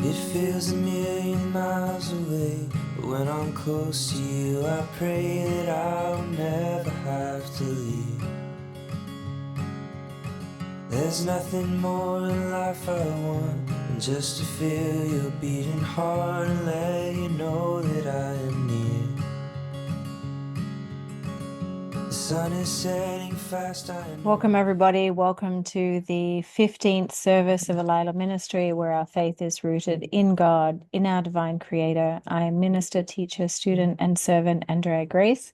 It feels a million miles away, but when I'm close to you, I pray that I'll never have to leave. There's nothing more in life I want than just to feel your beating heart and let you know that I am near. The sun is setting fast, I know. Welcome, everybody. Welcome to the 15th service of Alila Ministry, where our faith is rooted in God, in our divine creator. I am minister, teacher, student, and servant Andrea Grace.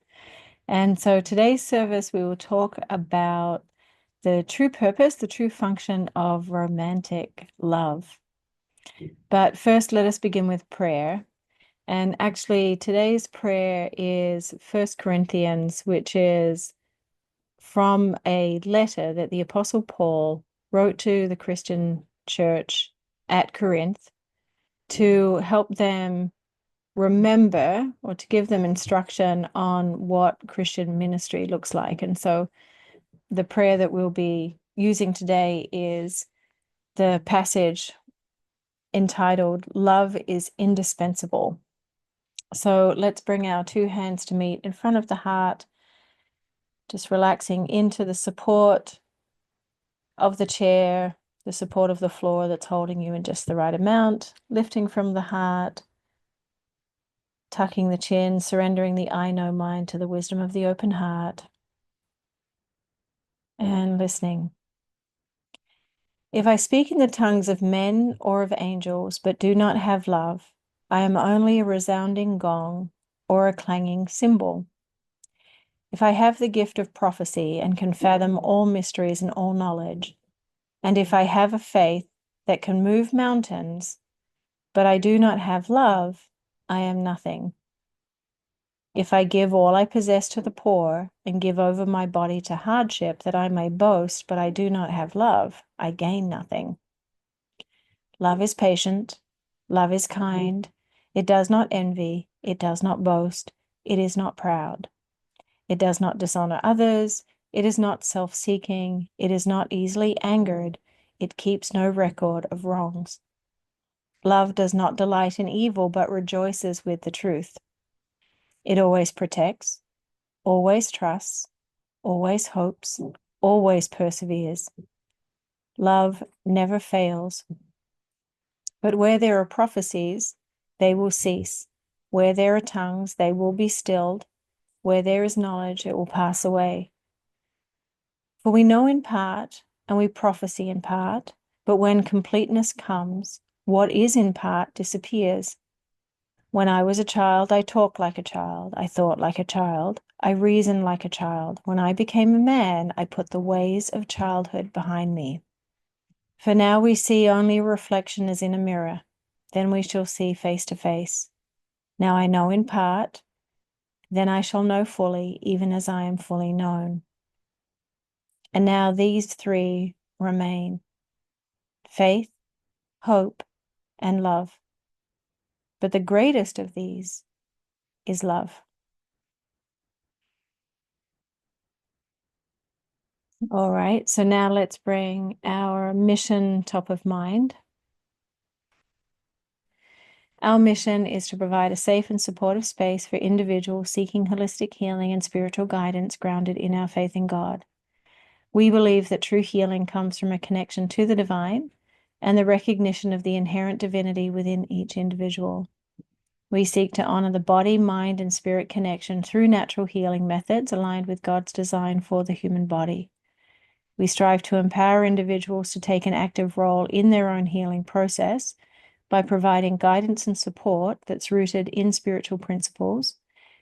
And so today's service, we will talk about the true purpose, the true function of romantic love. But first, let us begin with prayer. And actually, today's prayer is 1 Corinthians, which is from a letter that the Apostle Paul wrote to the Christian church at Corinth to help them remember or to give them instruction on what Christian ministry looks like. And so the prayer that we'll be using today is the passage entitled, "Love is Indispensable." So let's bring our two hands to meet in front of the heart, just relaxing into the support of the chair, the support of the floor that's holding you in just the right amount, lifting from the heart, tucking the chin, surrendering the I know mind to the wisdom of the open heart, and listening. If I speak in the tongues of men or of angels, but do not have love, I am only a resounding gong or a clanging cymbal. If I have the gift of prophecy and can fathom all mysteries and all knowledge, and if I have a faith that can move mountains, but I do not have love, I am nothing. If I give all I possess to the poor and give over my body to hardship that I may boast, but I do not have love, I gain nothing. Love is patient. Love is kind. It does not envy. It does not boast. It is not proud. It does not dishonor others. It is not self-seeking. It is not easily angered. It keeps no record of wrongs. Love does not delight in evil, but rejoices with the truth. It always protects, always trusts, always hopes, always perseveres. Love never fails. But where there are prophecies, they will cease. Where there are tongues, they will be stilled. Where there is knowledge, it will pass away. For we know in part, and we prophesy in part, but when completeness comes, what is in part disappears. When I was a child, I talked like a child, I thought like a child, I reasoned like a child. When I became a man, I put the ways of childhood behind me. For now we see only a reflection as in a mirror, then we shall see face to face. Now I know in part, then I shall know fully, even as I am fully known. And now these three remain: faith, hope, and love. But the greatest of these is love. All right, so now let's bring our mission top of mind. Our mission is to provide a safe and supportive space for individuals seeking holistic healing and spiritual guidance grounded in our faith in God. We believe that true healing comes from a connection to the divine and the recognition of the inherent divinity within each individual. We seek to honor the body, mind, and spirit connection through natural healing methods aligned with God's design for the human body. We strive to empower individuals to take an active role in their own healing process by providing guidance and support that's rooted in spiritual principles,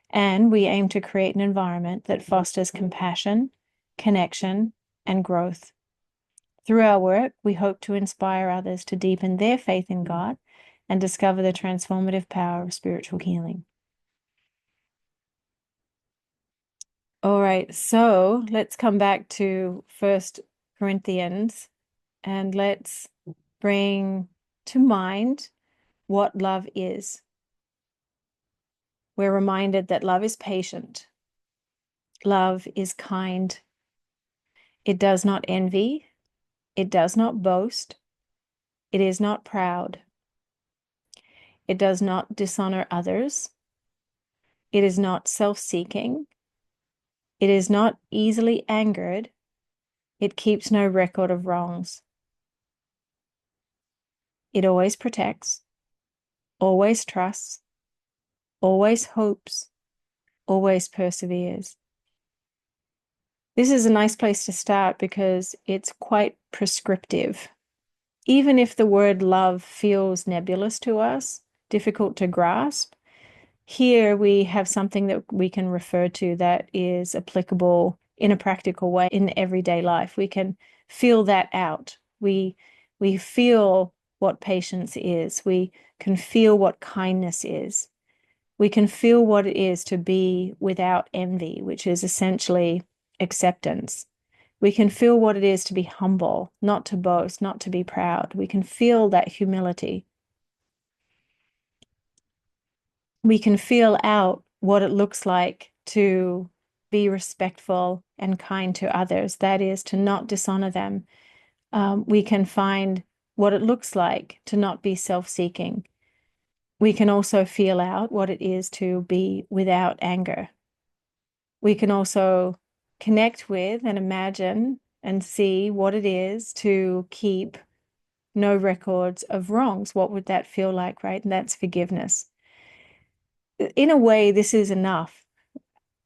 and we aim to create an environment that fosters compassion, connection, and growth. Through our work, we hope to inspire others to deepen their faith in God and discover the transformative power of spiritual healing. All right, so let's come back to 1 Corinthians and let's bring to mind what love is. We're reminded that love is patient. Love is kind. It does not envy. It does not boast. It is not proud. It does not dishonor others. It is not self-seeking. It is not easily angered. It keeps no record of wrongs. It always protects, always trusts, always hopes, always perseveres. This is a nice place to start because it's quite prescriptive. Even if the word love feels nebulous to us, difficult to grasp, here we have something that we can refer to that is applicable in a practical way in everyday life. We can feel that out. We feel what patience is. We can feel what kindness is. We can feel what it is to be without envy, which is essentially acceptance. We can feel what it is to be humble, not to boast, not to be proud. We can feel that humility. We can feel out what it looks like to be respectful and kind to others. That is, to not dishonor them. We can find what it looks like to not be self-seeking. We can also feel out what it is to be without anger. We can also connect with and imagine and see what it is to keep no records of wrongs. What would that feel like, right? And that's forgiveness. In a way, this is enough,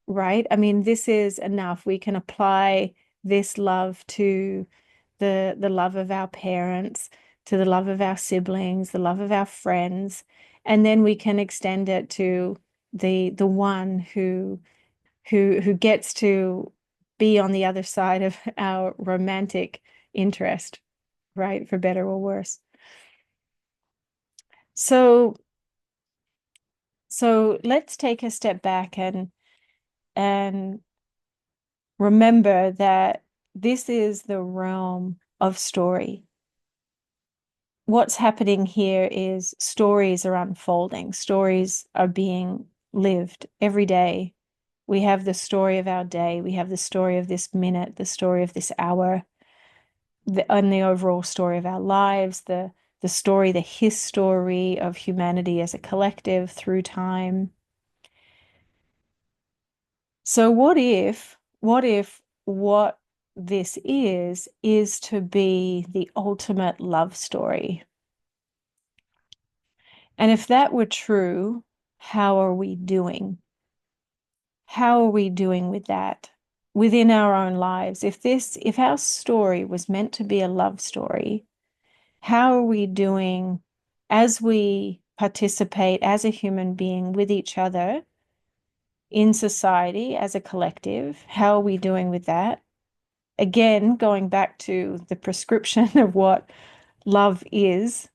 right? I mean, this is enough. We can apply this love to the love of our parents, to the love of our siblings, the love of our friends, and then we can extend it to the one who gets to be on the other side of our romantic interest, right? For better or worse. So let's take a step back and remember that this is the realm of story. What's happening here is stories are unfolding. Stories are being lived every day. We have the story of our day. We have the story of this minute, the story of this hour, and the overall story of our lives, the story, the history of humanity as a collective through time. So what if what this is to be the ultimate love story? And if that were true, how are we doing? How are we doing with that within our own lives? If our story was meant to be a love story, how are we doing as we participate as a human being with each other in society as a collective? How are we doing with that? Again, going back to the prescription of what love is,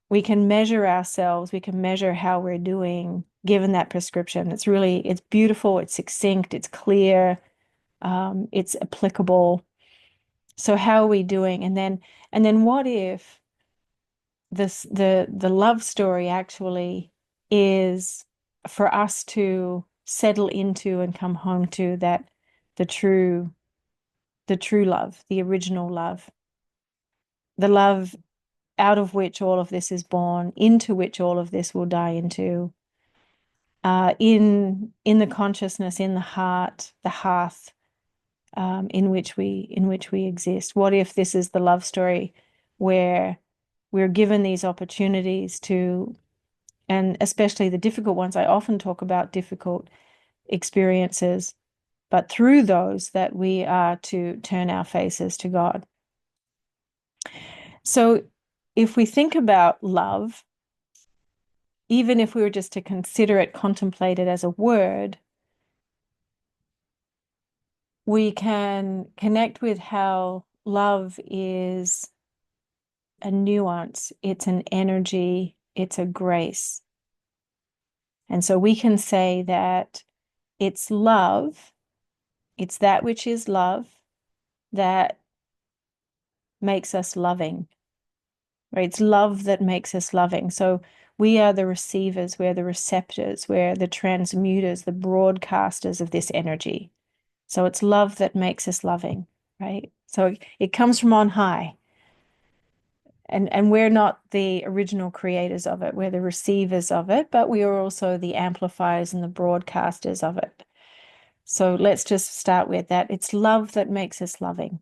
we can measure ourselves, we can measure how we're doing given that prescription. It's beautiful, it's succinct, it's clear, it's applicable. So how are we doing? And then what if the love story actually is for us to settle into and come home to that the true love, the original love, the love out of which all of this is born, into which all of this will die into, in the consciousness, in the heart, the hearth, in which we exist. What if this is the love story where we're given these opportunities to, and especially the difficult ones, I often talk about difficult experiences, but through those that we are to turn our faces to God. So if we think about love, even if we were just to consider it, contemplate it as a word, we can connect with how love is a nuance, it's an energy, it's a grace. And so we can say that it's love, it's that which is love that makes us loving, right? It's love that makes us loving. So we are the receivers, we're the receptors, we're the transmuters, the broadcasters of this energy. So it's love that makes us loving, right? So it comes from on high. And we're not the original creators of it. We're the receivers of it, but we are also the amplifiers and the broadcasters of it. So let's just start with that. It's love that makes us loving.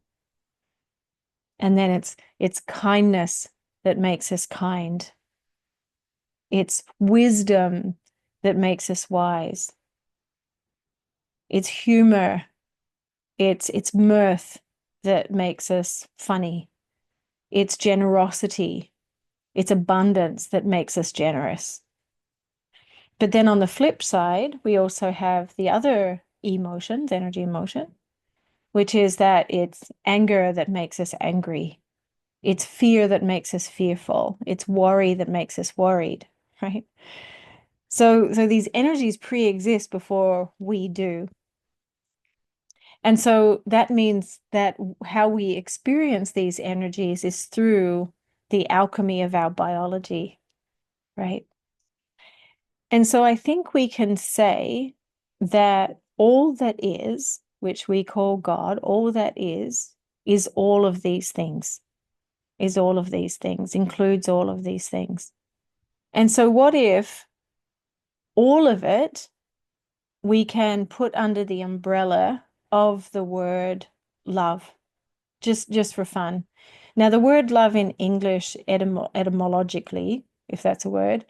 And then it's kindness that makes us kind. It's wisdom that makes us wise. It's humor. It's mirth that makes us funny. It's generosity. It's abundance that makes us generous. But then on the flip side, we also have the other emotions, energy emotion, which is that it's anger that makes us angry. It's fear that makes us fearful. It's worry that makes us worried, right? So these energies pre-exist before we do. And so that means that how we experience these energies is through the alchemy of our biology, right? And so I think we can say that all that is, which we call God, all that is all of these things, is all of these things, includes all of these things. And so what if all of it we can put under the umbrella of the word love, just for fun? Now, the word love in English, etymologically, if that's a word,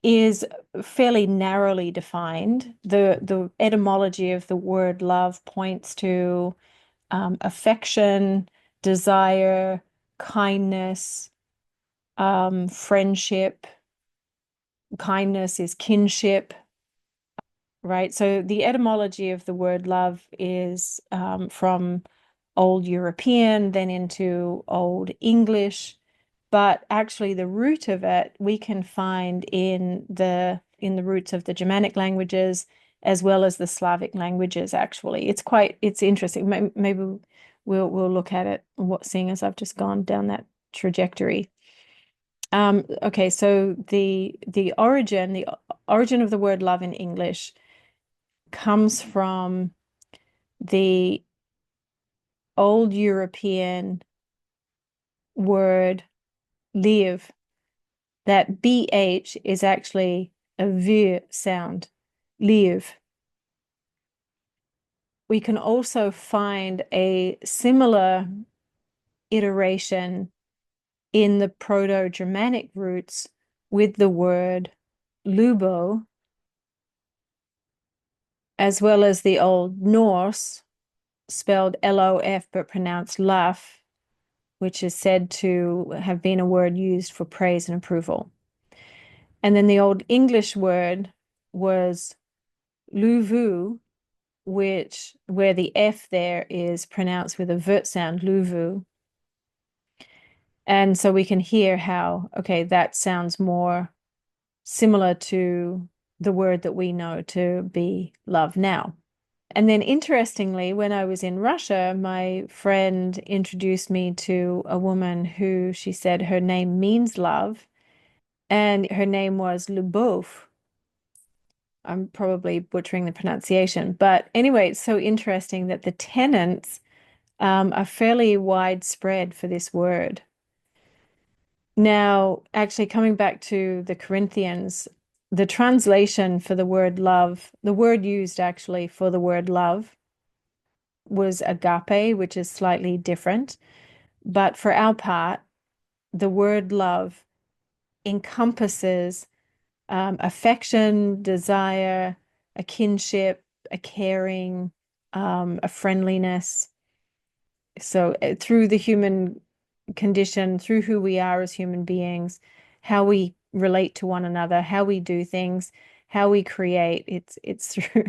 is fairly narrowly defined. The etymology of the word love points to affection, desire, kindness, friendship. Kindness is kinship, right? So the etymology of the word love is from Old European, then into Old English, but actually the root of it we can find in the roots of the Germanic languages as well as the Slavic languages. Actually, it's interesting. Maybe we'll look at it. Seeing as I've just gone down that trajectory. Okay, so the origin of the word love in English comes from the Old European word live. That BH is actually a V sound, live. We can also find a similar iteration in the Proto-Germanic roots with the word lubo, as well as the Old Norse, spelled LOF but pronounced laf, which is said to have been a word used for praise and approval. And then the Old English word was luvu, where the F there is pronounced with a vert sound, luvu. And so we can hear how, okay, that sounds more similar to the word that we know to be love now. And then interestingly, when I was in Russia, my friend introduced me to a woman who she said her name means love, and her name was Lubov. I'm probably butchering the pronunciation, but anyway, it's so interesting that the tenets are fairly widespread for this word. Now, actually, coming back to the Corinthians, the translation for the word love, the word used actually for the word love was agape, which is slightly different. But for our part, the word love encompasses affection, desire, a kinship, a caring, a friendliness. So through the human condition, through who we are as human beings, how we relate to one another, how we do things, how we create, it's through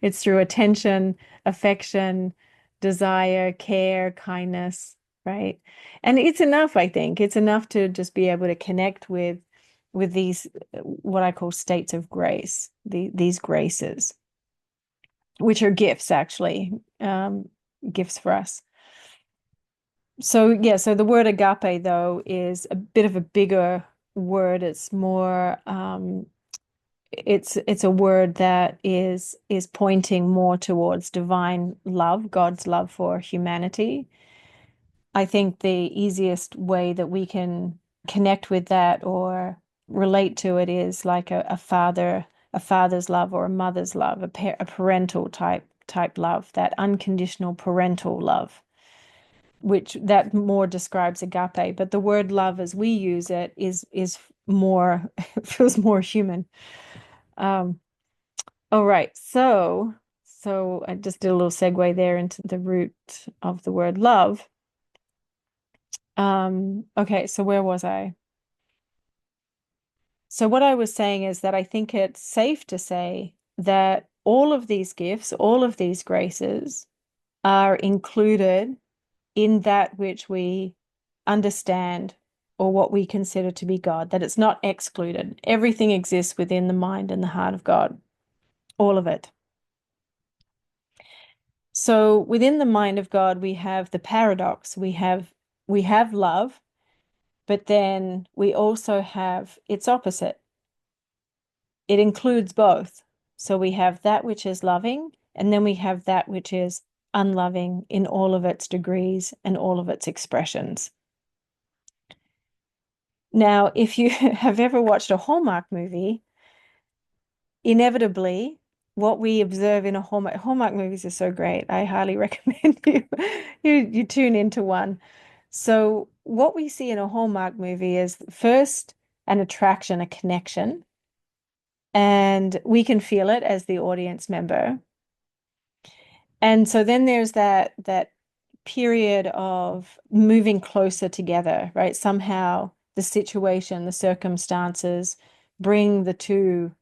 it's through attention, affection, desire, care, kindness, right? And it's enough, I think. It's enough to just be able to connect with these what I call states of grace, these graces, which are gifts actually, gifts for us. So yeah, so the word agape though is a bit of a bigger word. It's more it's a word that is pointing more towards divine love, God's love for humanity. I think the easiest way that we can connect with that or relate to it is like a father's love or a mother's love, a parental type love, that unconditional parental love, which that more describes agape. But the word love as we use it is more feels more human. Um, all right, so I just did a little segue there into the root of the word love. Okay, so where was I? So what I was saying is that I think it's safe to say that all of these gifts, all of these graces are included in that which we understand or what we consider to be God, that it's not excluded. Everything exists within the mind and the heart of God, all of it. So within the mind of God, we have the paradox. We have love, but then we also have its opposite. It includes both. So we have that which is loving, and then we have that which is unloving in all of its degrees and all of its expressions. Now, if you have ever watched a Hallmark movie, inevitably, what we observe in a Hallmark movies are so great. I highly recommend you tune into one. So what we see in a Hallmark movie is first an attraction, a connection, and we can feel it as the audience member. And so then there's that period of moving closer together, right? Somehow the situation, the circumstances bring the two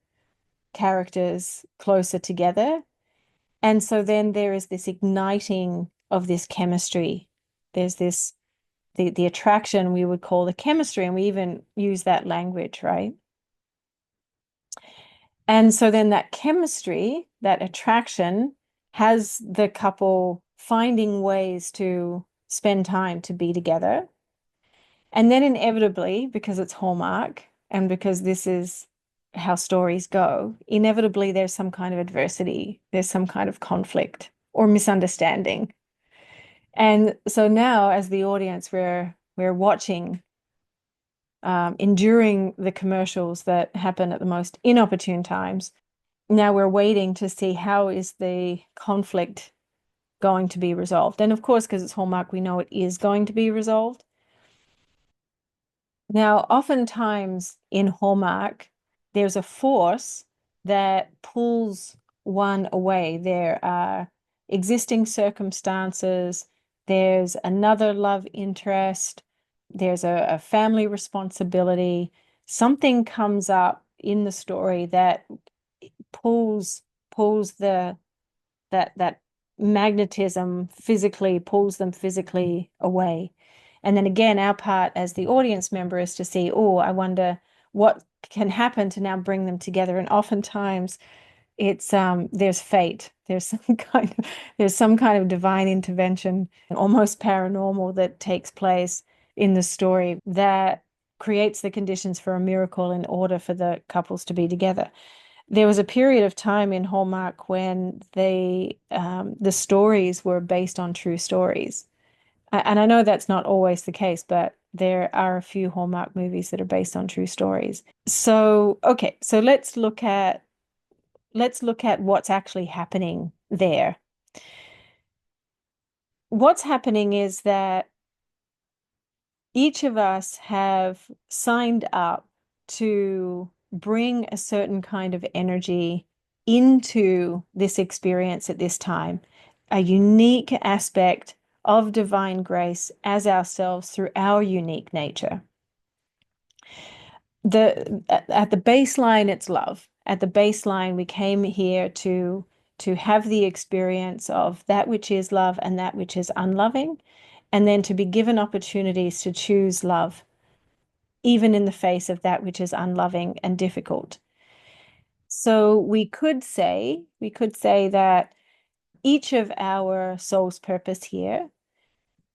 characters closer together. And so then there is this igniting of this chemistry. There's this the attraction we would call the chemistry, and we even use that language, right? And so then that chemistry, that attraction, has the couple finding ways to spend time to be together. And then inevitably, because it's Hallmark and because this is how stories go, inevitably there's some kind of adversity, there's some kind of conflict or misunderstanding. And so now, as the audience, we're watching, enduring the commercials that happen at the most inopportune times. Now we're waiting to see how is the conflict going to be resolved. And of course, because it's Hallmark, we know it is going to be resolved. Now, oftentimes in Hallmark, there's a force that pulls one away. There are existing circumstances, there's another love interest, there's a family responsibility. Something comes up in the story that pulls that magnetism physically, pulls them physically away. And then again, our part as the audience member is to see, oh, I wonder what can happen to now bring them together. And oftentimes it's there's fate. There's some kind of divine intervention, almost paranormal, that takes place in the story that creates the conditions for a miracle in order for the couples to be together. There was a period of time in Hallmark when the stories were based on true stories. And I know that's not always the case, but there are a few Hallmark movies that are based on true stories. So, okay, so let's look at what's actually happening there. What's happening is that each of us have signed up to bring a certain kind of energy into this experience at this time, a unique aspect of divine grace as ourselves through our unique nature. At the baseline, it's love. At the baseline, we came here to have the experience of that which is love and that which is unloving, and then to be given opportunities to choose love, even in the face of that which is unloving and difficult. So we could say that each of our soul's purpose here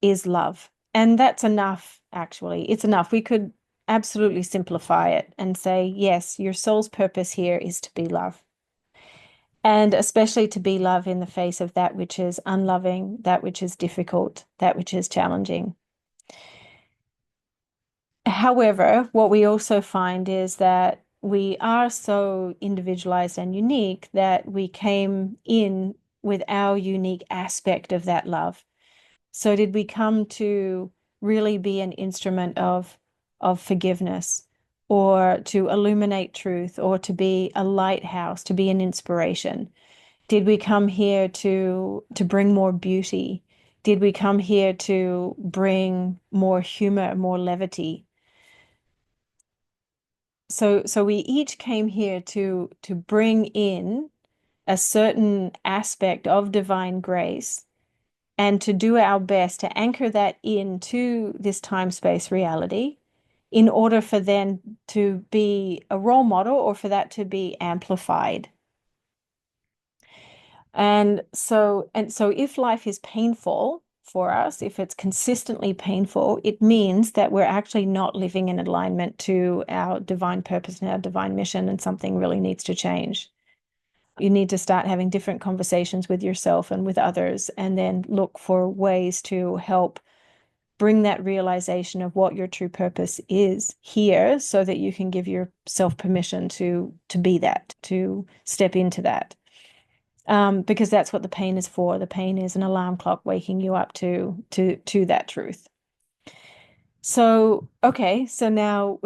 is love. And that's enough, actually. It's enough. We could absolutely simplify it and say, yes, your soul's purpose here is to be love. And especially to be love in the face of that which is unloving, that which is difficult, that which is challenging. However, what we also find is that we are so individualized and unique that we came in with our unique aspect of that love. So did we come to really be an instrument of forgiveness, or to illuminate truth, or to be a lighthouse, to be an inspiration? Did we come here to bring more beauty? Did we come here to bring more humor, more levity? So we each came here to bring in a certain aspect of divine grace, and to do our best to anchor that into this time-space reality, in order for then to be a role model, or for that to be amplified. And so if life is painful for us, if it's consistently painful, it means that we're actually not living in alignment to our divine purpose and our divine mission, and something really needs to change. You need to start having different conversations with yourself and with others, and then look for ways to help bring that realization of what your true purpose is here, so that you can give yourself permission to be that, to step into that. Because that's what the pain is for. The pain is an alarm clock waking you up to that truth. So, okay, so now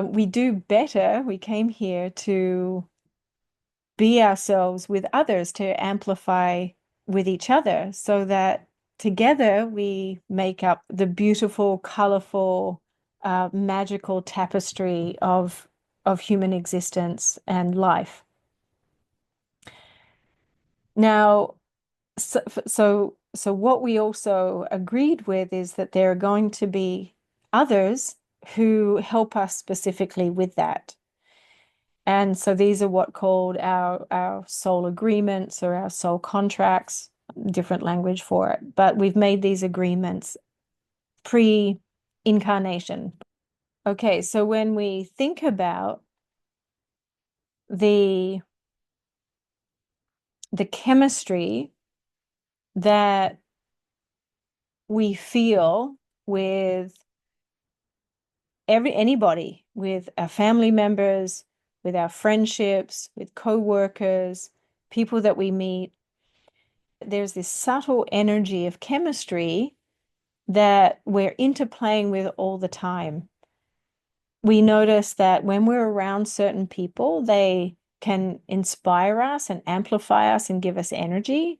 we do better. We came here to be ourselves with others, to amplify with each other, so that together we make up the beautiful, colorful, magical tapestry of human existence and life. Now, so what we also agreed with is that there are going to be others who help us specifically with that. And so these are what called our soul agreements, or our soul contracts, different language for it. But we've made these agreements pre-incarnation. Okay, so when we think about the chemistry that we feel with anybody, with our family members, with our friendships, with co-workers, people that we meet, there's this subtle energy of chemistry that we're interplaying with all the time. We notice that when we're around certain people, they can inspire us and amplify us and give us energy.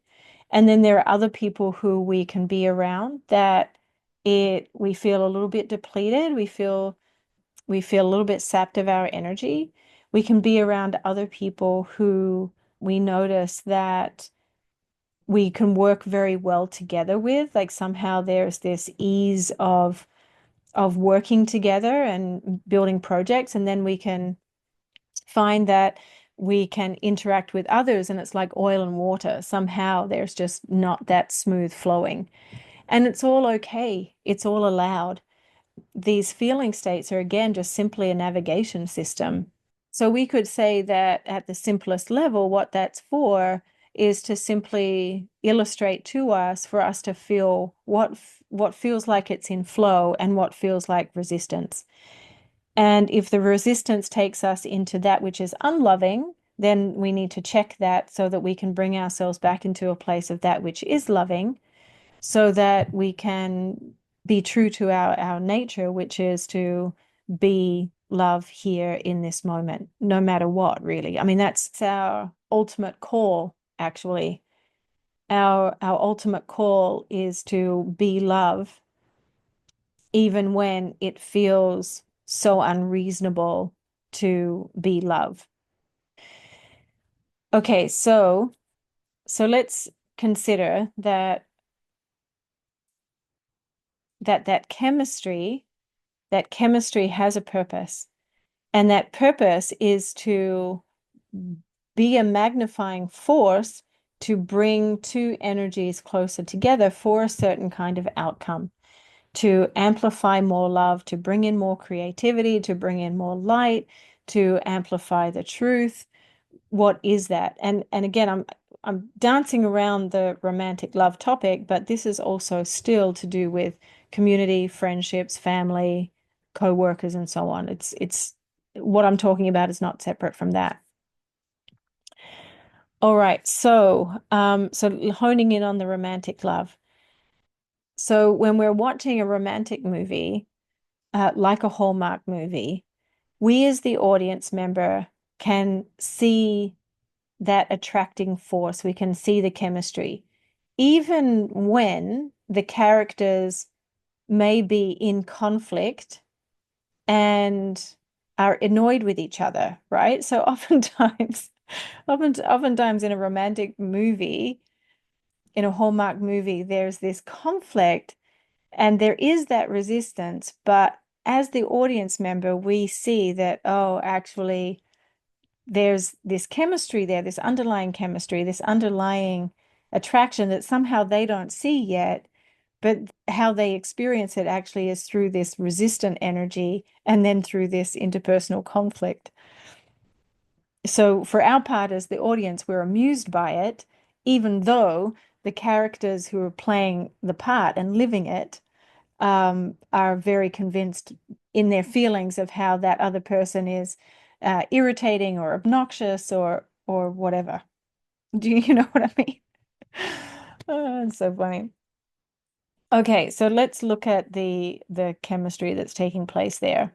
And then there are other people who we can be around that we feel a little bit depleted. We feel a little bit sapped of our energy. We can be around other people who we notice that we can work very well together with. Like somehow there's this ease of working together and building projects, and then we can find that we can interact with others and it's like oil and water. Somehow there's just not that smooth flowing. And it's all okay. It's all allowed. These feeling states are, again, just simply a navigation system. So we could say that at the simplest level, what that's for is to simply illustrate to us, for us to feel what feels like it's in flow and what feels like resistance. And if the resistance takes us into that which is unloving, then we need to check that so that we can bring ourselves back into a place of that which is loving, so that we can be true to our nature, which is to be love here in this moment, no matter what, really. I mean, that's our ultimate call, actually. Our ultimate call is to be love, even when it feels so unreasonable to be love. Okay, so let's consider that chemistry has a purpose, and that purpose is to be a magnifying force to bring two energies closer together for a certain kind of outcome, to amplify more love, to bring in more creativity, to bring in more light, to amplify the truth. What is that? And again, I'm dancing around the romantic love topic, but this is also still to do with community, friendships, family, co-workers, and so on. It's what I'm talking about is not separate from that. All right, so honing in on the romantic love. So when we're watching a romantic movie, like a Hallmark movie, we as the audience member can see that attracting force. We can see the chemistry, even when the characters may be in conflict and are annoyed with each other, right? So oftentimes in a romantic movie, in a Hallmark movie, there's this conflict and there is that resistance. But as the audience member, we see that, oh, actually, there's this chemistry there, this underlying chemistry, this underlying attraction that somehow they don't see yet. But how they experience it actually is through this resistant energy and then through this interpersonal conflict. So, for our part as the audience, we're amused by it, even though the characters who are playing the part and living it are very convinced in their feelings of how that other person is irritating or obnoxious or whatever. Do you know what I mean? Oh, it's so funny. Okay, so let's look at the chemistry that's taking place there.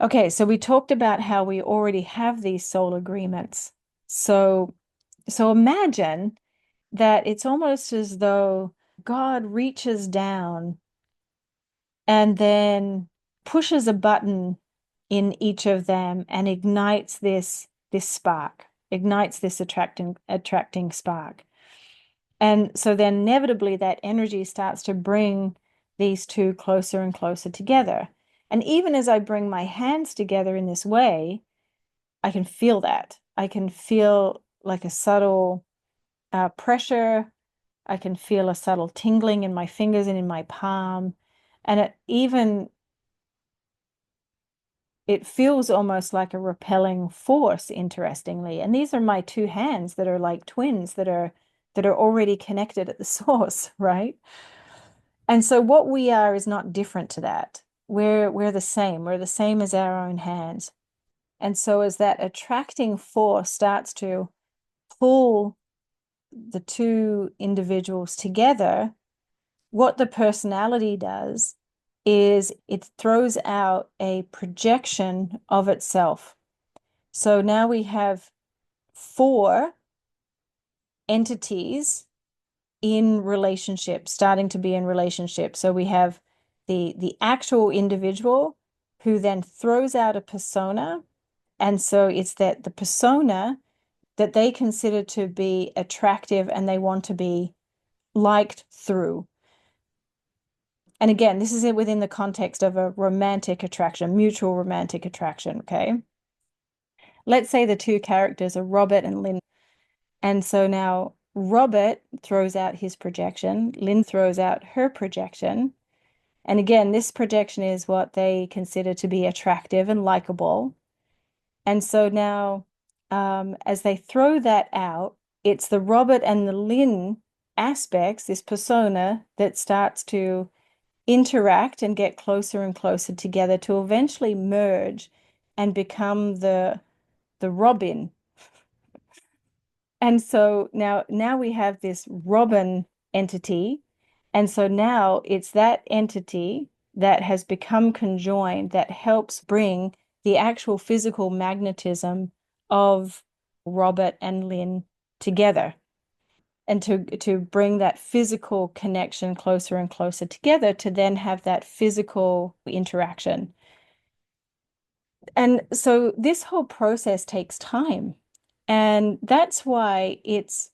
Okay, so we talked about how we already have these soul agreements. So imagine that it's almost as though God reaches down and then pushes a button in each of them and ignites this spark, ignites this attracting spark. And so then inevitably that energy starts to bring these two closer and closer together. And even as I bring my hands together in this way, I can feel that. I can feel like a subtle pressure. I can feel a subtle tingling in my fingers and in my palm. And it feels almost like a repelling force, interestingly. And these are my two hands that are like twins that are already connected at the source, right? And so what we are is not different to that. We're the same. We're the same as our own hands. And so as that attracting force starts to pull the two individuals together, what the personality does is it throws out a projection of itself. So now we have four entities in relationship, starting to be in relationship. So we have the actual individual who then throws out a persona. And so it's that the persona that they consider to be attractive and they want to be liked through. And again, this is it within the context of a romantic attraction, mutual romantic attraction, okay? Let's say the two characters are Robert and Lynn. And so now Robert throws out his projection, Lynn throws out her projection. And again, this projection is what they consider to be attractive and likable. And so now, as they throw that out, it's the Robert and the Lynn aspects, this persona, that starts to interact and get closer and closer together to eventually merge and become the Robin. And so now we have this Robin entity. And so now it's that entity that has become conjoined that helps bring the actual physical magnetism of Robert and Lynn together and to bring that physical connection closer and closer together to then have that physical interaction. And so this whole process takes time. And that's why it's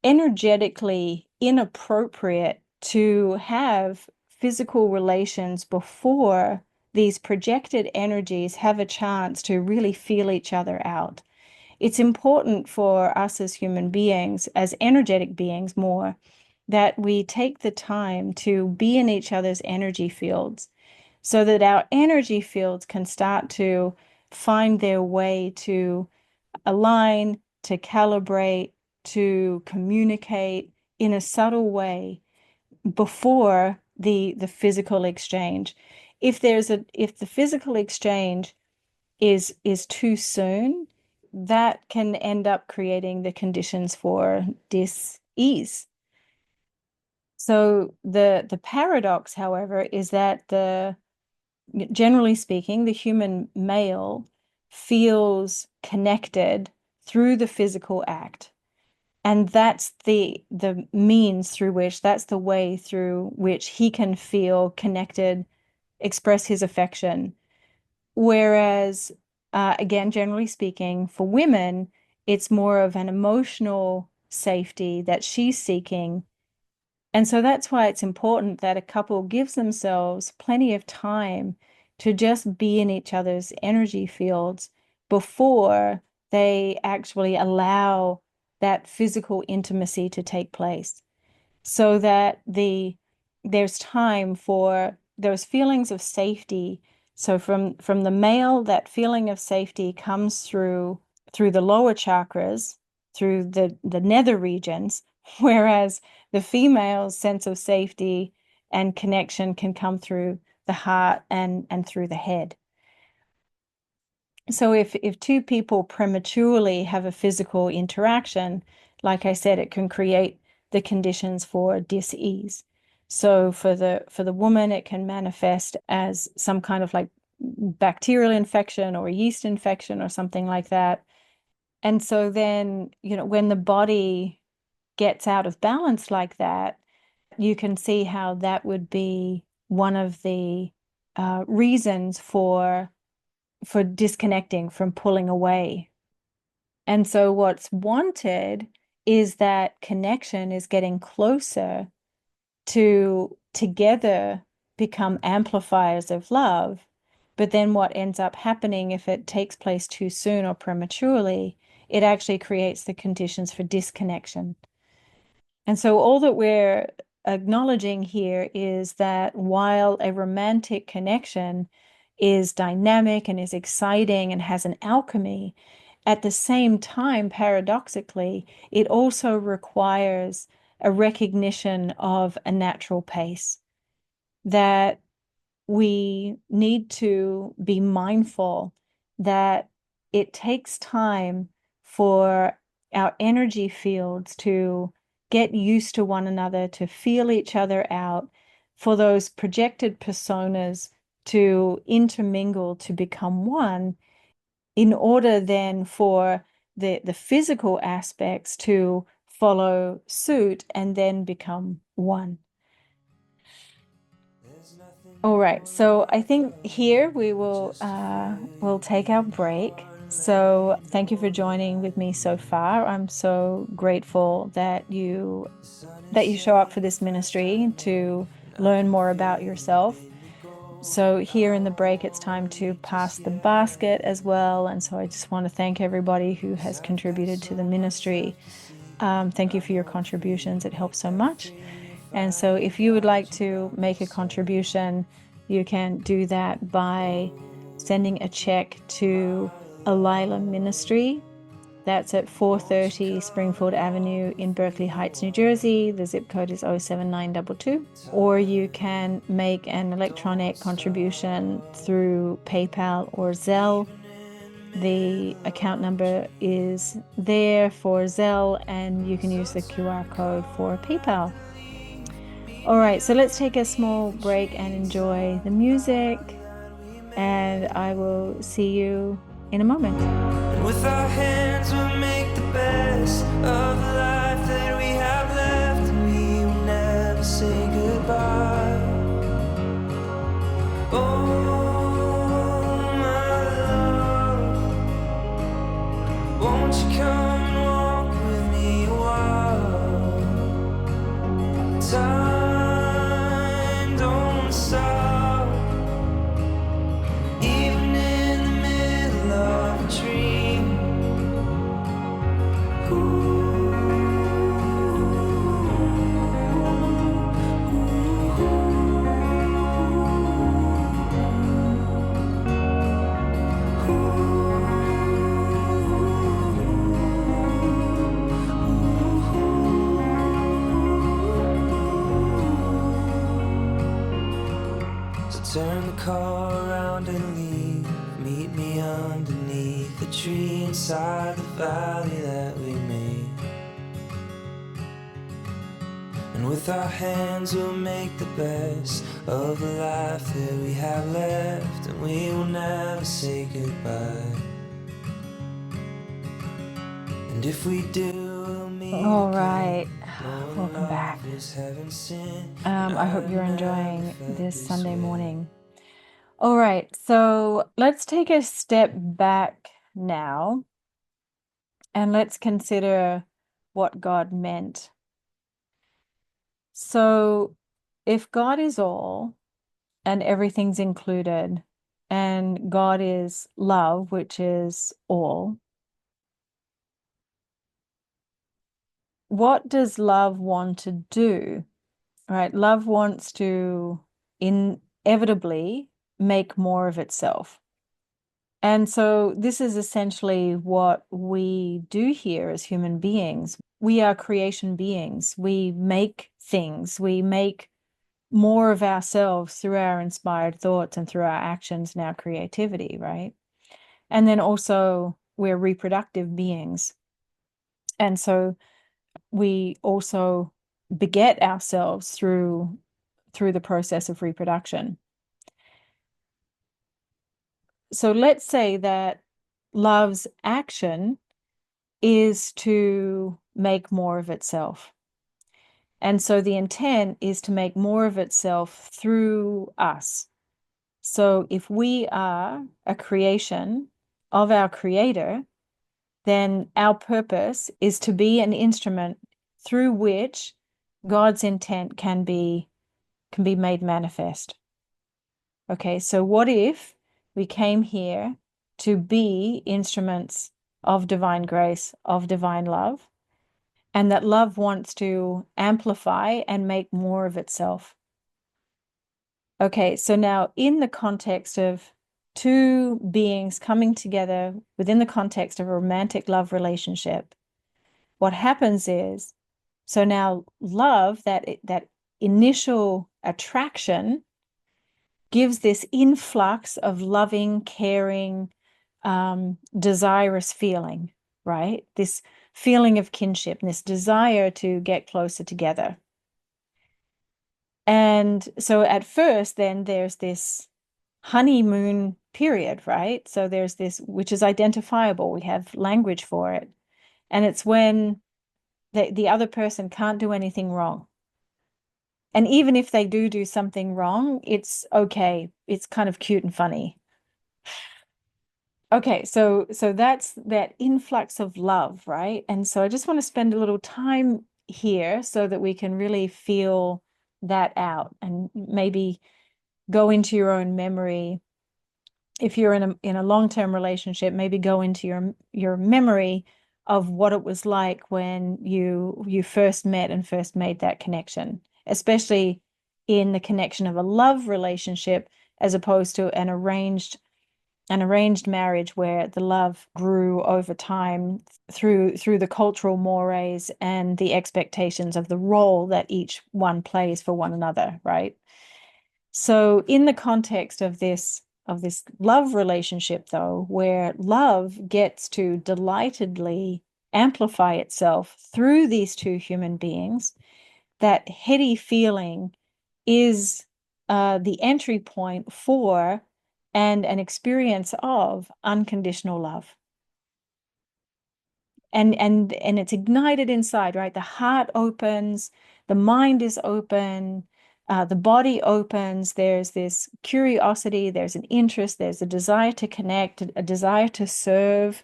energetically inappropriate to have physical relations before these projected energies have a chance to really feel each other out. It's important for us as human beings, as energetic beings more, that we take the time to be in each other's energy fields so that our energy fields can start to find their way to align, to calibrate, to communicate in a subtle way. before the physical exchange. If the physical exchange is too soon, that can end up creating the conditions for dis-ease. So the paradox, however, is that generally speaking, the human male feels connected through the physical act. And that's the means through which, that's the way through which he can feel connected, express his affection. Whereas, again, generally speaking, for women, it's more of an emotional safety that she's seeking. And so that's why it's important that a couple gives themselves plenty of time to just be in each other's energy fields before they actually allow that physical intimacy to take place, so that there's time for those feelings of safety. So from the male, that feeling of safety comes through the lower chakras, through the nether regions, whereas the female's sense of safety and connection can come through the heart and through the head. So if two people prematurely have a physical interaction, like I said, it can create the conditions for dis-ease. So for the woman, it can manifest as some kind of like bacterial infection or yeast infection or something like that. And so then, when the body gets out of balance like that, you can see how that would be one of the reasons for disconnecting, from pulling away. And so what's wanted is that connection is getting closer to together become amplifiers of love. But then what ends up happening, if it takes place too soon or prematurely, it actually creates the conditions for disconnection. And so all that we're acknowledging here is that while a romantic connection is dynamic and is exciting and has an alchemy, at the same time, paradoxically, it also requires a recognition of a natural pace, that we need to be mindful that it takes time for our energy fields to get used to one another, to feel each other out, for those projected personas to intermingle, to become one, in order then for the physical aspects to follow suit and then become one. All right, so I think here we will we'll take our break. So thank you for joining with me so far. I'm so grateful that you show up for this ministry to learn more about yourself. So here in the break, it's time to pass the basket as well. And so I just want to thank everybody who has contributed to the ministry. Thank you for your contributions. It helps so much. And so if you would like to make a contribution, you can do that by sending a check to Alila Ministry. That's at 430 Springfield Avenue in Berkeley Heights, New Jersey. The zip code is 07922. Or you can make an electronic contribution through PayPal or Zelle. The account number is there for Zelle, and you can use the QR code for PayPal. All right, so let's take a small break and enjoy the music, and I will see you in a moment. With our hands we'll make the best of the life that we have left, and we will never say goodbye. Oh, my love, won't you come and walk with me a while? Time don't stop, even in the middle of a dream. Ooh. Turn the car around and leave. Meet me underneath the tree inside the valley that we made. And with our hands we'll make the best of the life that we have left, and we will never say goodbye. And if we do, we'll meet All again. right, Knowing welcome back. love is heaven sent, I hope you're never enjoying felt this Sunday way. morning. All right, so let's take a step back now and let's consider what God meant. So, if God is all and everything's included, and God is love, which is all, what does love want to do? Right? Love wants to inevitably make more of itself. And so this is essentially what we do here as human beings. We are creation beings. We make things. We make more of ourselves through our inspired thoughts and through our actions and our creativity, right? And then also we're reproductive beings. And so we also beget ourselves through the process of reproduction. So let's say that love's action is to make more of itself. And so the intent is to make more of itself through us. So if we are a creation of our Creator, then our purpose is to be an instrument through which God's intent can be made manifest. Okay, so what if we came here to be instruments of divine grace, of divine love, and that love wants to amplify and make more of itself? Okay, so now in the context of two beings coming together within the context of a romantic love relationship, what happens is, so now love, that initial attraction, gives this influx of loving, caring, desirous feeling, right? This feeling of kinship and this desire to get closer together. And so at first, then there's this honeymoon period, right? So there's this, which is identifiable. We have language for it. And it's when the other person can't do anything wrong. And even if they do something wrong, it's okay. It's kind of cute and funny. Okay, so that's that influx of love, right? And so I just want to spend a little time here so that we can really feel that out and maybe go into your own memory. If you're in a long-term relationship, maybe go into your memory of what it was like when you first met and first made that connection, especially in the connection of a love relationship as opposed to an arranged marriage where the love grew over time through the cultural mores and the expectations of the role that each one plays for one another, right? So in the context of this love relationship, though, where love gets to delightedly amplify itself through these two human beings, that heady feeling is the entry point for and an experience of unconditional love. And it's ignited inside, right? The heart opens, the mind is open, the body opens. There's this curiosity, there's an interest, there's a desire to connect, a desire to serve.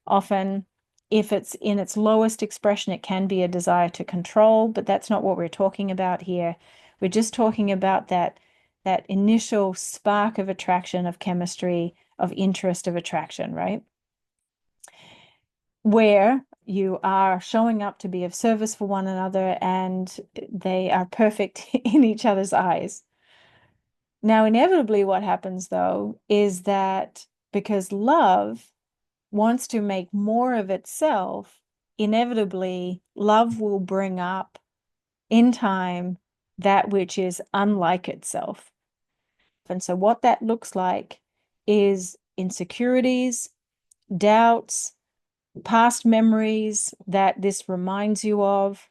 Often, if it's in its lowest expression, it can be a desire to control, but that's not what we're talking about here. We're just talking about that initial spark of attraction, of chemistry, of interest, of attraction, right? Where you are showing up to be of service for one another and they are perfect in each other's eyes. Now, inevitably, what happens though is that because love wants to make more of itself, inevitably, love will bring up in time that which is unlike itself. And so what that looks like is insecurities, doubts, past memories that this reminds you of.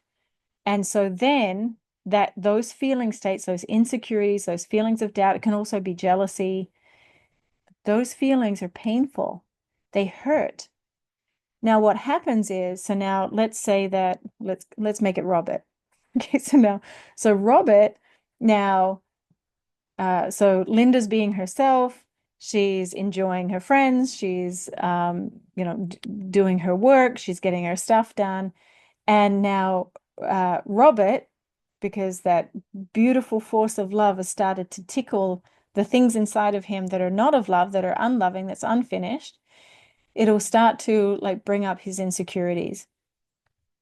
And so then that those feeling states, those insecurities, those feelings of doubt, it can also be jealousy. Those feelings are painful. They hurt. Now what happens is, so now let's say that let's make it Robert. Okay, so Robert now so Linda's being herself. She's enjoying her friends. She's doing her work. She's getting her stuff done. And now Robert, because that beautiful force of love has started to tickle the things inside of him that are not of love, that are unloving, that's unfinished, it'll start to like bring up his insecurities,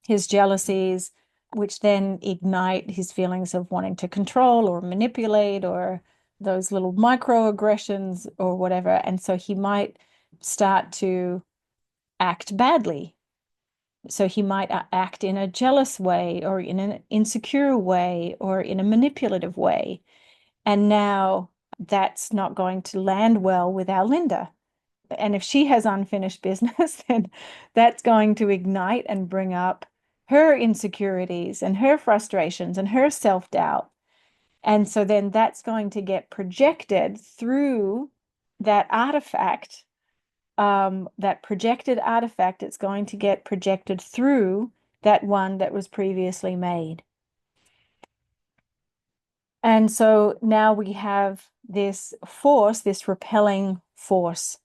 his jealousies, which then ignite his feelings of wanting to control or manipulate or those little microaggressions or whatever. And so he might start to act badly. So he might act in a jealous way or in an insecure way or in a manipulative way. And now that's not going to land well with our Linda. And if she has unfinished business, then that's going to ignite and bring up her insecurities and her frustrations and her self-doubt. And so then that's going to get projected through that artifact, that projected artifact, it's going to get projected through that one that was previously made. And so now we have this force, this repelling force.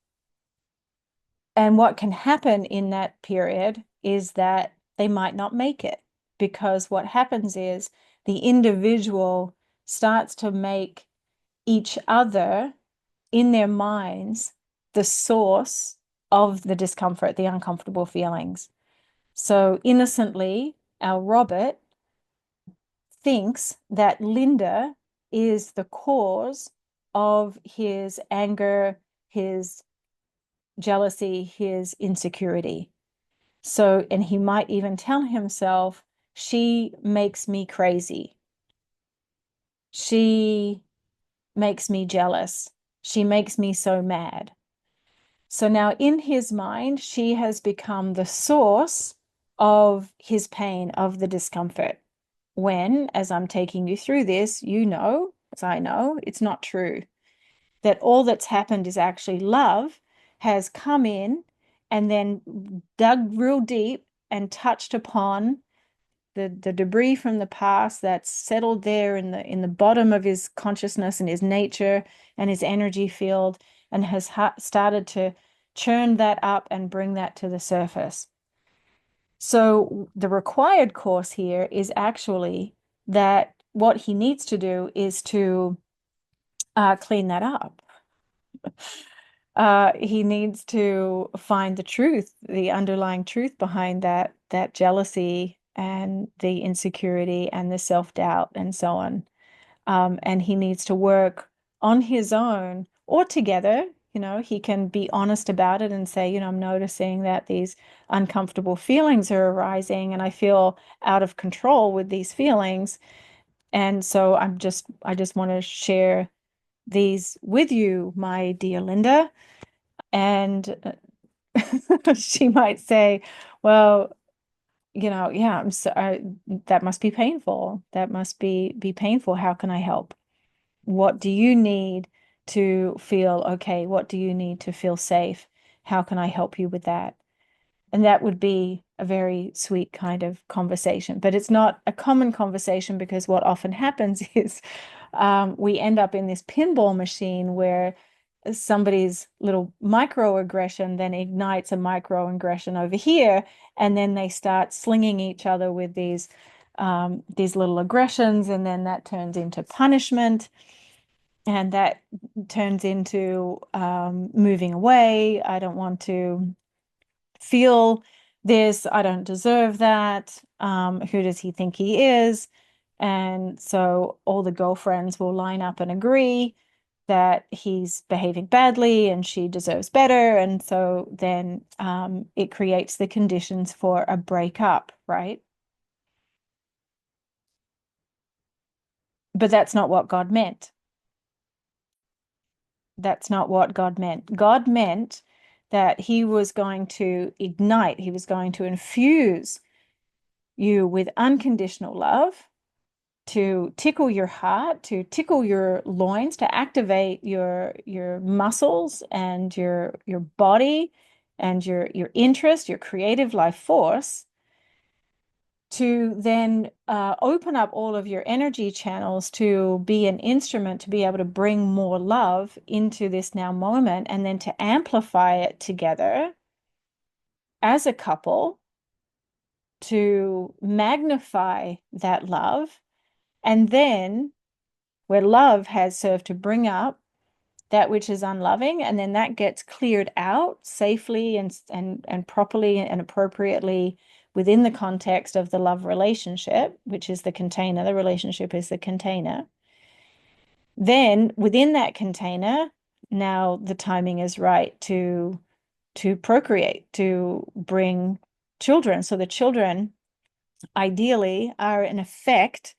And what can happen in that period is that they might not make it, because what happens is the individual starts to make each other in their minds the source of the discomfort, the uncomfortable feelings. So innocently, our Robert thinks that Linda is the cause of his anger, his jealousy, his insecurity. So, and he might even tell himself, she makes me crazy. She makes me jealous. She makes me so mad. So now in his mind, she has become the source of his pain, of the discomfort. When, as I'm taking you through this, you know, as I know, it's not true. That all that's happened is actually love has come in and then dug real deep and touched upon the debris from the past that's settled there in the bottom of his consciousness and his nature and his energy field, and has started to churn that up and bring that to the surface. So the required course here is actually that what he needs to do is to clean that up. He needs to find the truth, the underlying truth behind that jealousy and the insecurity and the self-doubt and so on. And he needs to work on his own or together. He can be honest about it and say, I'm noticing that these uncomfortable feelings are arising and I feel out of control with these feelings. And so I just want to share these with you, my dear Linda. And she might say, well, yeah, that must be painful. That must be painful. How can I help? What do you need to feel okay? What do you need to feel safe? How can I help you with that? And that would be a very sweet kind of conversation. But it's not a common conversation, because what often happens is we end up in this pinball machine where somebody's little microaggression then ignites a microaggression over here, and then they start slinging each other with these little aggressions, and then that turns into punishment, and that turns into moving away. I don't want to feel this. I don't deserve that. Who does he think he is? And so all the girlfriends will line up and agree that he's behaving badly and she deserves better. And so then it creates the conditions for a breakup, right? But that's not what God meant. That's not what God meant. God meant that he was going to ignite, he was going to infuse you with unconditional love to tickle your heart, to tickle your loins, to activate your muscles and your body and your interest, your creative life force, to then open up all of your energy channels to be an instrument to be able to bring more love into this now moment, and then to amplify it together as a couple, to magnify that love, and then where love has served to bring up that which is unloving, and then that gets cleared out safely and properly and appropriately within the context of the love relationship, which is the container. The relationship is the container. Then within that container, now the timing is right to procreate, to bring children. So the children ideally are an effect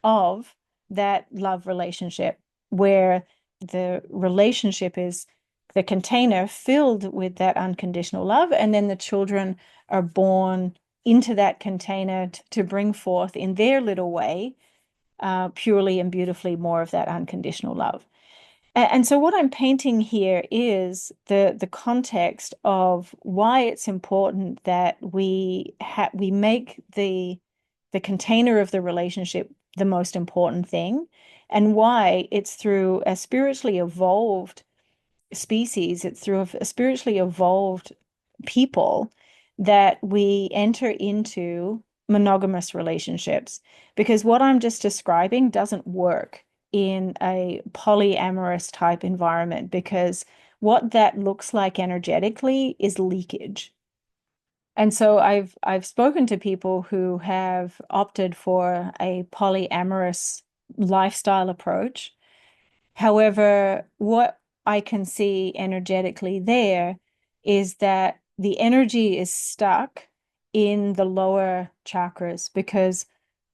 of that love relationship, where the relationship is the container filled with that unconditional love, and then the children are born into that container to bring forth in their little way, purely and beautifully more of that unconditional love. And so what I'm painting here is the context of why it's important that we make the container of the relationship the most important thing, and why it's through a spiritually evolved species, it's through a spiritually evolved people that we enter into monogamous relationships. Because what I'm just describing doesn't work in a polyamorous type environment, because what that looks like energetically is leakage. And so I've spoken to people who have opted for a polyamorous lifestyle approach. However, what I can see energetically there is that the energy is stuck in the lower chakras, because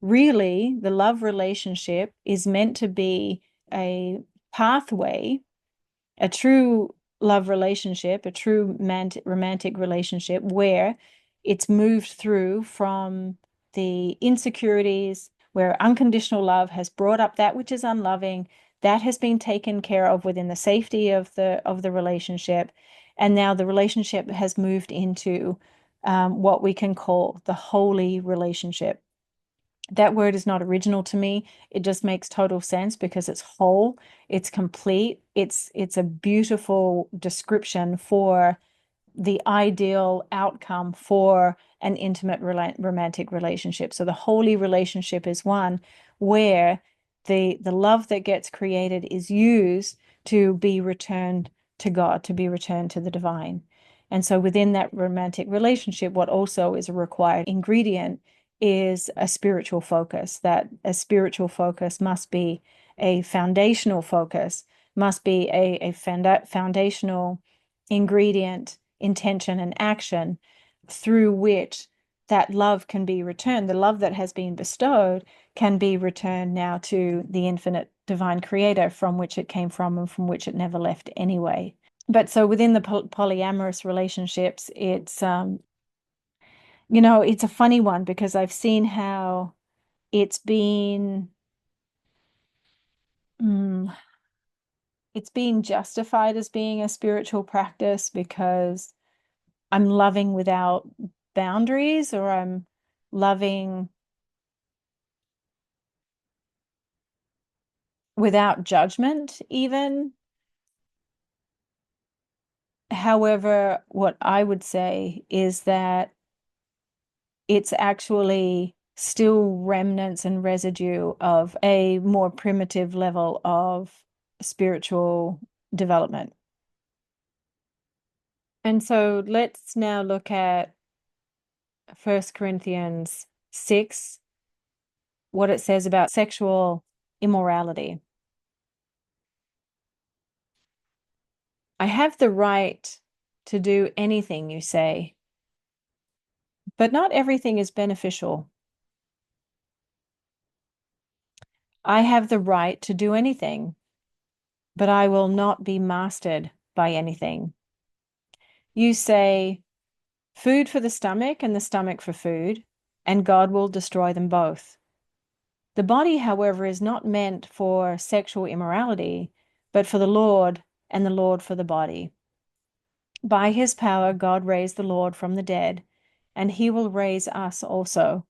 really the love relationship is meant to be a pathway, a true love relationship, a true romantic relationship where it's moved through from the insecurities, where unconditional love has brought up that which is unloving, that has been taken care of within the safety of the relationship, and now the relationship has moved into what we can call the holy relationship. That word is not original to me. It just makes total sense because it's whole, it's complete, it's a beautiful description for the ideal outcome for an intimate romantic relationship. So the holy relationship is one where the love that gets created is used to be returned to God, to be returned to the divine. And so within that romantic relationship, what also is a required ingredient is a spiritual focus. That a spiritual focus must be a foundational focus, must be a foundational ingredient, intention, and action through which that love can be returned. The love that has been bestowed can be returned now to the infinite divine creator from which it came from and from which it never left anyway. But so within the polyamorous relationships, it's a funny one, because I've seen how it's been mm, it's being justified as being a spiritual practice because I'm loving without boundaries, or I'm loving without judgment, even. However, what I would say is that it's actually still remnants and residue of a more primitive level of spiritual development. And so let's now look at 1 Corinthians 6, what it says about sexual immorality. I have the right to do anything you say, but not everything is beneficial. I have the right to do anything, but I will not be mastered by anything. You say, food for the stomach and the stomach for food, and God will destroy them both. The body, however, is not meant for sexual immorality, but for the Lord, and the Lord for the body. By his power, God raised the Lord from the dead, and he will raise us also.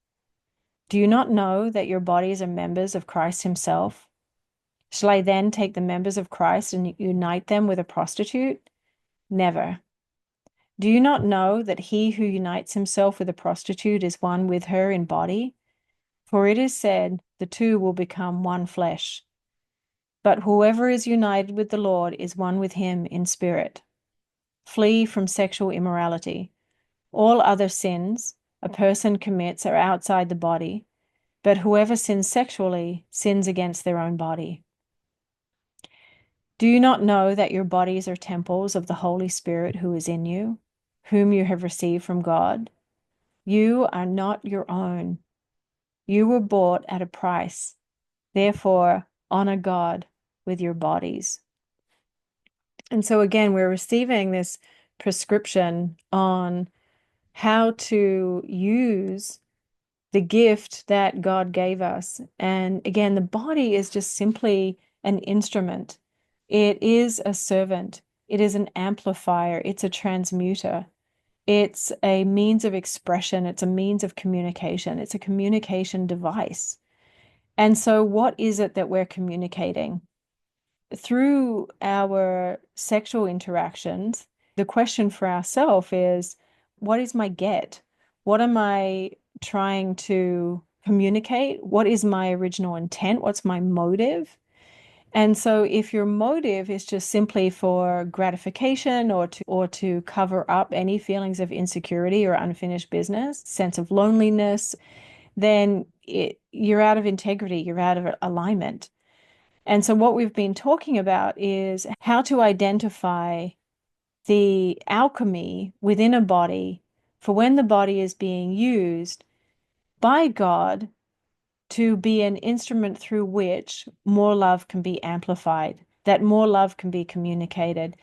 Do you not know that your bodies are members of Christ himself? Shall I then take the members of Christ and unite them with a prostitute? Never. Do you not know that he who unites himself with a prostitute is one with her in body? For it is said, the two will become one flesh. But whoever is united with the Lord is one with him in spirit. Flee from sexual immorality. All other sins a person commits are outside the body, but whoever sins sexually sins against their own body. Do you not know that your bodies are temples of the Holy Spirit who is in you, whom you have received from God? You are not your own. You were bought at a price. Therefore, honor God with your bodies. And so again, we're receiving this prescription on how to use the gift that God gave us. And again, the body is just simply an instrument. It is a servant. It is an amplifier. It's a transmuter. It's a means of expression. It's a means of communication. It's a communication device. And so what is it that we're communicating? Through our sexual interactions, the question for ourselves is, what is my get? What am I trying to communicate? What is my original intent? What's my motive? And so if your motive is just simply for gratification or to cover up any feelings of insecurity or unfinished business, sense of loneliness, then you're out of integrity, you're out of alignment. And so what we've been talking about is how to identify the alchemy within a body for when the body is being used by God to be an instrument through which more love can be amplified, that more love can be communicated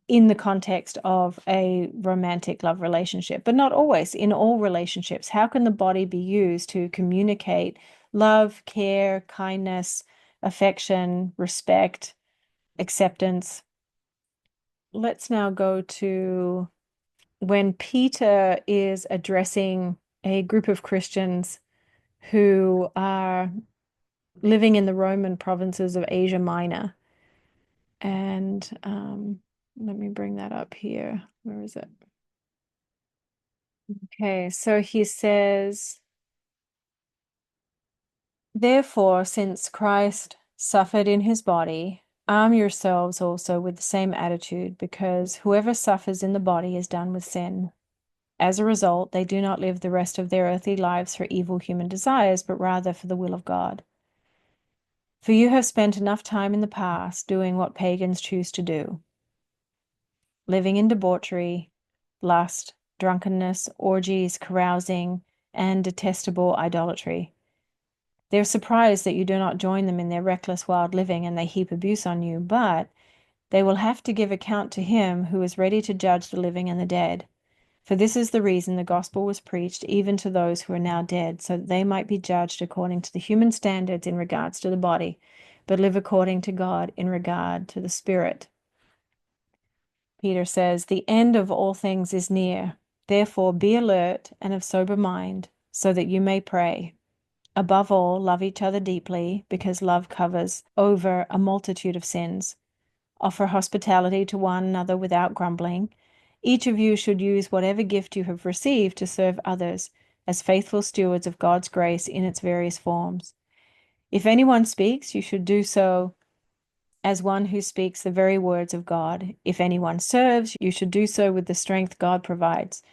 in the context of a romantic love relationship, but not always, in all relationships. How can the body be used to communicate love, care, kindness, affection, respect, acceptance? Let's now go to when Peter is addressing a group of Christians who are living in the Roman provinces of Asia Minor. And let me bring that up here. Where is it? Okay, so he says, therefore, since Christ suffered in his body, arm yourselves also with the same attitude, because whoever suffers in the body is done with sin. As a result, they do not live the rest of their earthly lives for evil human desires, but rather for the will of God. For you have spent enough time in the past doing what pagans choose to do, living in debauchery, lust, drunkenness, orgies, carousing, and detestable idolatry. They're surprised that you do not join them in their reckless, wild living, and they heap abuse on you, but they will have to give account to him who is ready to judge the living and the dead. For this is the reason the gospel was preached even to those who are now dead, so that they might be judged according to the human standards in regards to the body, but live according to God in regard to the spirit. Peter says, the end of all things is near. Therefore, be alert and of sober mind, so that you may pray. Above all, love each other deeply, because love covers over a multitude of sins. Offer hospitality to one another without grumbling. Each of you should use whatever gift you have received to serve others as faithful stewards of God's grace in its various forms. If anyone speaks, you should do so as one who speaks the very words of God. If anyone serves, you should do so with the strength God provides,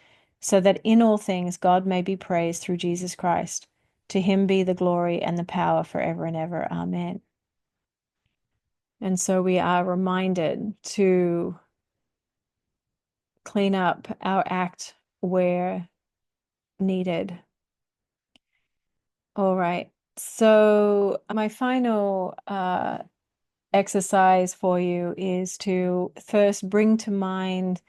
so that in all things God may be praised through Jesus Christ. To him be the glory and the power forever and ever. Amen. And so we are reminded to clean up our act where needed. All right. So my final exercise for you is to first bring to mind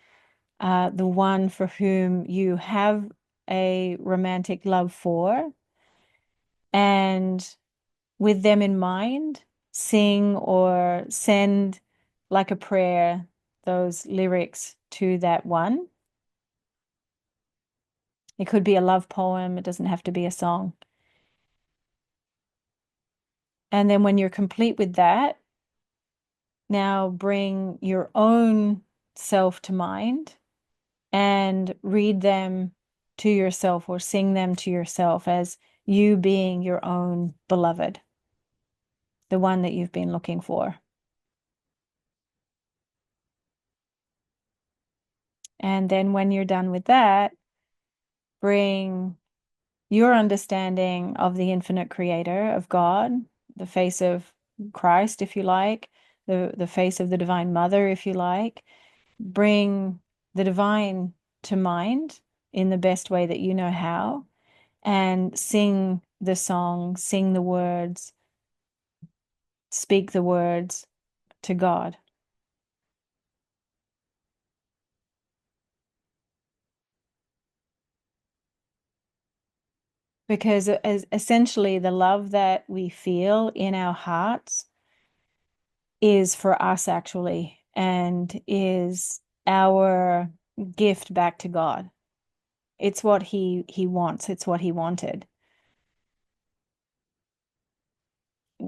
the one for whom you have a romantic love for, and with them in mind, sing or send, like a prayer, those lyrics to that one. It could be a love poem, it doesn't have to be a song. And then when you're complete with that, now bring your own self to mind and read them to yourself or sing them to yourself as you being your own beloved, the one that you've been looking for. And then when you're done with that, bring your understanding of the infinite creator, of God, the face of Christ, if you like, the face of the Divine Mother, if you like. Bring the divine to mind in the best way that you know how, and sing the song, sing the words, speak the words to God. Because as essentially the love that we feel in our hearts is for us actually, and is our gift back to God. It's what he wants. It's what he wanted.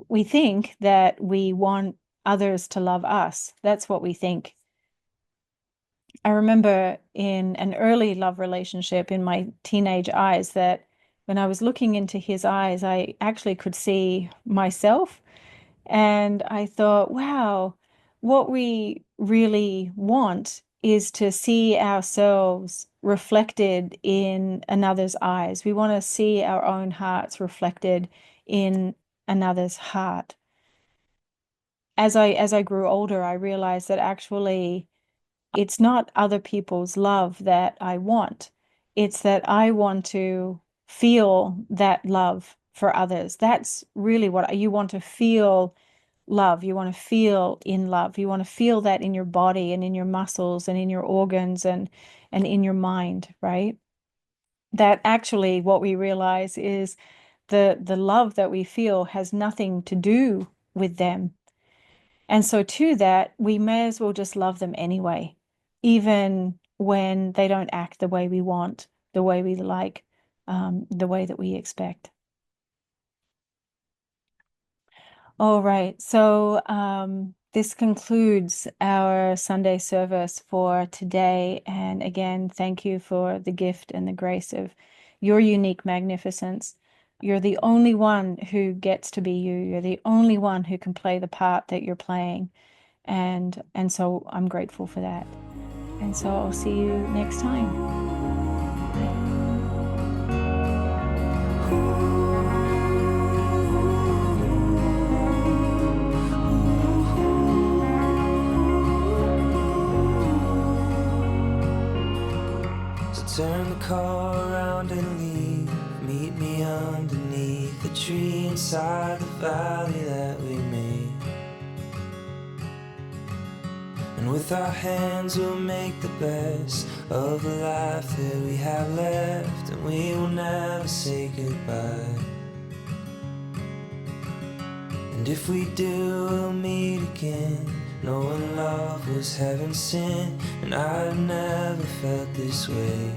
We think that we want others to love us. That's what we think. I remember in an early love relationship in my teenage eyes that when I was looking into his eyes, I actually could see myself. And I thought, wow, what we really want is to see ourselves reflected in another's eyes. We want to see our own hearts reflected in another's heart. As I grew older, I realized that actually it's not other people's love that I want. It's that I want to feel that love for others. That's really what you want to feel. Love. You want to feel in love. You want to feel that in your body and in your muscles and in your organs and in your mind, right? That actually what we realize is the love that we feel has nothing to do with them. And so to that, we may as well just love them anyway, even when they don't act the way we want, the way we like, the way that we expect. All right, so this concludes our Sunday service for today. And again, thank you for the gift and the grace of your unique magnificence. You're the only one who gets to be you. You're the only one who can play the part that you're playing. And so I'm grateful for that. And so I'll see you next time. Bye. Turn the car around and leave. Meet me underneath the tree inside the valley that we made. And with our hands we'll make the best of the life that we have left, and we will never say goodbye. And if we do, we'll meet again, knowing love was heaven sent, and I've never felt this way.